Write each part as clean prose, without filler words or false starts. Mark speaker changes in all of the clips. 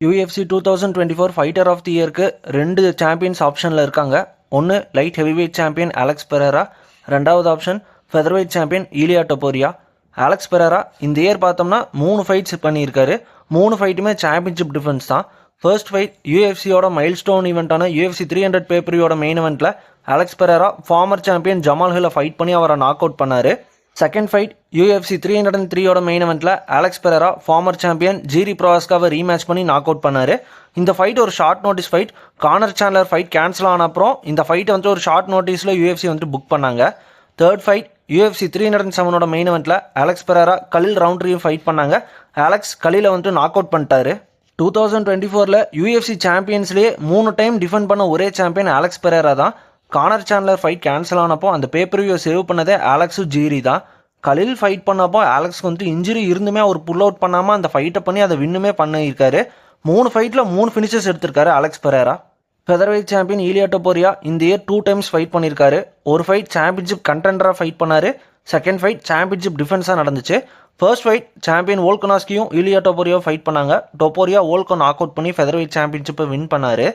Speaker 1: UFC 2024 fighter of தி இயருக்கு 2 champions ஆப்ஷனில் இருக்காங்க. ஒன்று light heavyweight champion Alex Pereira, ரெண்டாவது option featherweight champion Ilia Topuria. Alex Pereira இந்த இயர் பார்த்தோம்னா 3 ஃபைட்ஸ் பண்ணியிருக்காரு. 3 ஃபைட்டுமே சாம்பியன்ஷிப் டிஃபென்ஸ் தான். ஃபர்ஸ்ட் ஃபைட் யூஎஃப்சியோட மைல்ஸ்டோன் ஈவெண்ட்டான UFC 300 பேப்பரியோட மெயின் ஈவெண்ட்டில் Alex Pereira former champion Jamahal ஹில்லை ஃபைட் பண்ணி அவரை நாக் அவுட் பண்ணார். செகண்ட் ஃபைட் UFC 303 மெயின் இவெண்ட்டில் Alex Pereira former champion Jiri ப்ரோவாஸ்காவை ரீமேட்ச் பண்ணி நாக் அவுட் பண்ணார். இந்த ஃபைட் ஒரு short notice fight. Conor Chandler fight cancel ஆன அப்புறம் இந்த ஃபைட்டை ஒரு ஷார்ட் நோட்டீஸில் UFC புக் பண்ணாங்க. தேர்ட் ஃபைட் UFC 307 மெயின் இவெண்ட்டில் அலெக்ஸ் பெரேரா கலில் ரவுண்ட்ரியும் ஃபைட் பண்ணாங்க. அலெக்ஸ் கலிலை நாக் அவுட் பண்ணிட்டாரு. 2024 UFC சாம்பியன்ஸ்லேயே 3 டைம் டிஃபெண்ட் பண்ண ஒரே சாம்பியன் அலெக்ஸ் பெரேரா தான். கானர் சாண்ட்லர் ஃபைட் கேன்சல் ஆனப்போ அந்த பேப்பர்வியூ சேவ் பண்ணதே அலெக்ஸும் ஜீரி தான். கலில் ஃபைட் பண்ணப்போ அலெக்ஸ்க்கு இன்ஜுரி இருந்துமே அவர் புல் அவுட் பண்ணாமல் அந்த ஃபைட்டை பண்ணி அதை வின்னுமே பண்ணியிருக்காரு. 3 ஃபைட்டில் 3 ஃபினிஷஸ் எடுத்திருக்காரு அலெக்ஸ் பெரேரா. ஃபெதர்வெயிட் சாம்பியன் ஈலியா டொபோரியா இந்த இயர் 2 டைம்ஸ் ஃபைட் பண்ணியிருக்காரு. ஒரு ஃபைட் சாம்பியன்ஷிப் கண்டெண்டராக ஃபைட் பண்ணார். செகண்ட் ஃபைட் சாம்பியன்ஷிப் டிஃபென்ஸாக நடந்துச்சு. ஃபர்ஸ்ட் ஃபைட் சாம்பியன் வோல்கனாஸ்கியும் ஈலியா டொபோரியாவும் ஃபைட் பண்ணாங்க. டொபோரியா வோல்கோ நாக் அவுட் பண்ணி ஃபெதர்வெயிட் சாம்பியன்ஷிப்பை வின் பண்ணார்.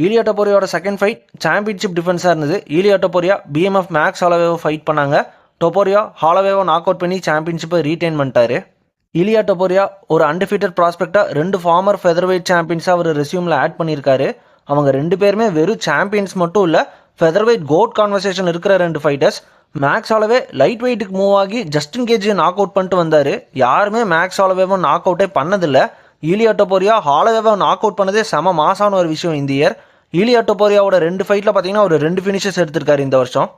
Speaker 1: ஈலியா டொபோரியோட செகண்ட் ஃபைட் சாம்பியன்ஷிப் டிஃபென்ஸாக இருந்தது. ஈலியா டொபோரியா BMF மேக்ஸ் ஹாலோவேவை ஃபைட் பண்ணாங்க. டொபோரியா ஹாலோவேவை நாக் அவுட் பண்ணி சாம்பியன்ஷிப்பை ரீடைன் பண்ணிட்டாரு. ஈலியா டொபோரியா ஒரு அன்டிஃபீட்டட் ப்ராஸ்பெக்டாக 2 ஃபார்மர் ஃபெதர்வெயிட் சாம்பியன்ஸாக அவர் ரெஸ்யூமில் ஆட் பண்ணியிருக்காரு. அவங்க 2 பேருமே வெறும் சாம்பியன்ஸ் மட்டும் இல்லை, ஃபெதர்வெயிட் கோட் கான்வர்சேஷன் இருக்கிற 2 fighters. Maths Holloway light வெயிட்டுக்கு move ஆகி ஜஸ்டின் கேஜை நாக் அவுட் பண்ணிட்டு வந்தார். யாருமே மேக்ஸ் ஹாலோவேவை நாக் அவுட்டே பண்ணதில்லை. ஈலியா டொபோரியா ஹாலோவேவை நாக் அவுட் பண்ணதே செம மாசான ஒரு விஷயம் இந்த இயர். ஈலியா டொபோரியாவோட 2 ஃபைட்டில் பார்த்தீங்கன்னா ஒரு 2 ஃபினிஷஸ் எடுத்திருக்காரு இந்த வருஷம்.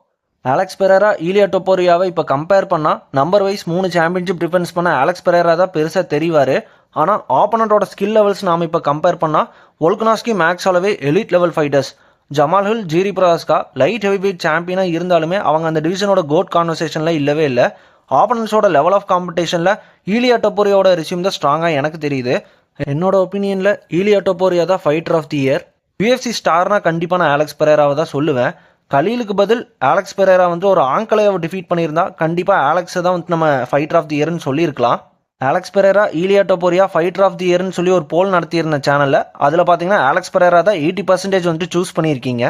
Speaker 1: அலெக்ஸ் பெரேரா ஈலியா டொபோரியாவை இப்போ கம்பேர் பண்ணால் நம்பர் வைஸ் 3 சாம்பியன்ஷிப் டிஃபென்ஸ் பண்ண அலெக்ஸ் பெரேரா தான் பெருசாக தெரிவார். ஆனால் ஆப்போனண்டோட ஸ்கில் லெவல்ஸ் நாம் இப்போ கம்பேர் பண்ணால் Volkanovski Max Holloway elite level fighters. Jamahal Hill Jiri Prochazka light heavyweight சாம்பியனாக இருந்தாலுமே அவங்க அந்த டிவிஷனோட கோட் கான்வர்சேஷனில் இல்லவே இல்லை. ஆப்போனன்ஸோட லெவல் ஆஃப் காம்படிஷனில் ஈலியா டொபோரியாவோட ரெஸ்யூம் தான் ஸ்ட்ராங்காக எனக்கு தெரியுது. என்னோட ஒப்பீனியனில் ஈலியா டொபோரியா தான் fighter of the year. UFC ஸ்டார்னா கண்டிப்பாக நான் அலெக்ஸ் பெரேராவை தான் சொல்லுவேன். கலீலுக்கு பதில் அலெக்ஸ் பெரேரா ஒரு ஆங்கலையை டிஃபீட் பண்ணியிருந்தா கண்டிப்பாக அலெக்ஸை தான் நம்ம ஃபைட்டர் ஆஃப் தி இயர்னு சொல்லியிருக்கலாம். Alex Pereira Ilia Topuria fighter of the இயர்னு சொல்லி ஒரு போல் நடத்தியிருந்த சேனலில் அதில் பார்த்தீங்கன்னா அலெக்ஸ் பெரேரா தான் 80% சூஸ் பண்ணியிருக்கீங்க.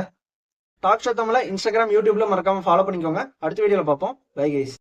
Speaker 1: டாக் ஷோ தமிழை Instagram, YouTubeல மறக்காமல் ஃபாலோ பண்ணிக்கோங்க. அடுத்த வீடியோவில் பார்ப்போம். Bye guys.